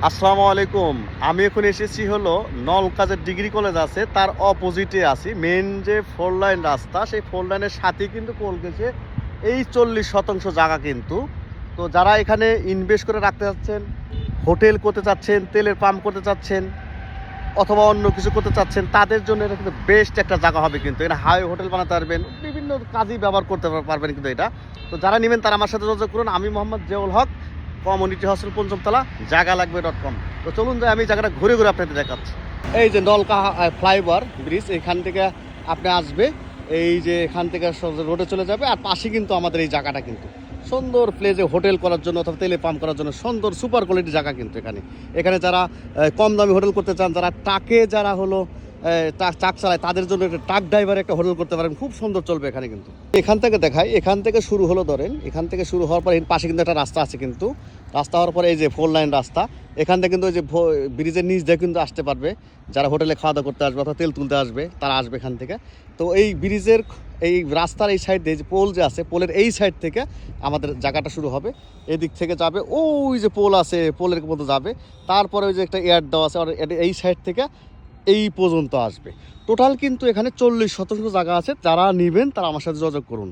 আসসালামু আলাইকুম। আমি এখন এসেছি হলো নলকা যে ডিগ্রি কলেজ আছে তার অপোজিটে আছি। মেন যে 4 লাইন রাস্তা সেই 4 লাইনের সাথেই কিন্তু পোল গেছে। এই 40% জায়গা কিন্তু। তো যারা এখানে ইনভেস্ট করে রাখতে চাচ্ছেন, হোটেল করতে চাচ্ছেন, তেলের পাম্প করতে চাচ্ছেন অথবা অন্য কিছু করতে চাচ্ছেন তাদের জন্য এটা কিন্তু বেস্ট একটা জায়গা হবে কিন্তু। এখানে হাই হোটেল বানাতে পারবেন, বিভিন্ন কাজেই ব্যবহার করতে পারবেন কিন্তু এটা। তো যারা নেবেন তারা আমার সাথে যোগাযোগ করুন। আমি মোহাম্মদ জিয়াউল হক, কমিউনিটি হস্টেল পঞ্চমতলা, জায়গা লাগবে .com। তো চলুন যাই, আমি জায়গাটা ঘুরে ঘুরে আপনাদের দেখাচ্ছি। এই যে নলকা ফ্লাইওভার ব্রিজ, এখান থেকে আপনি আসবে, এই যে এখান থেকে রোডে চলে যাবে, আর পাশে কিন্তু আমাদের এই জায়গাটা কিন্তু সুন্দর প্লেসে হোটেল করার জন্য অথবা তেলে পাম্প করার জন্য সুন্দর সুপার কোয়ালিটির জায়গা কিন্তু এখানে যারা কম দামি হোটেল করতে চান, যারা ট্রাকে যারা হলো ট্রাক চালায় তাদের জন্য একটা ট্রাক ড্রাইভার একটা হোটেল করতে পারেন, খুব সুন্দর চলবে এখানে কিন্তু। এখান থেকে দেখাই, এখান থেকে শুরু হলো, ধরেন এখান থেকে শুরু হওয়ার পর এর পাশে কিন্তু একটা রাস্তা আছে কিন্তু। রাস্তা হওয়ার পরে এই যে 4 লাইন রাস্তা, এখান থেকে কিন্তু ওই যে ব্রিজের নিচ দিয়ে কিন্তু আসতে পারবে যারা হোটেলে খাওয়া দাওয়া করতে আসবে অথবা তেল তুলতে আসবে, তারা আসবে এখান থেকে। তো এই ব্রিজের এই রাস্তার এই সাইড দিয়ে যে পোল যে আছে, পোলের এই সাইড থেকে আমাদের জায়গাটা শুরু হবে। এদিক থেকে যাবে, ওই যে পোল আছে পোলের মতো যাবে, তারপরে ওই যে একটা এয়ার দেওয়া আছে, আর এই সাইড থেকে এই পর্যন্ত আসবে। টোটাল কিন্তু এখানে 40% জায়গা আছে। যারা নেবেন তারা আমার সাথে যোগাযোগ করুন।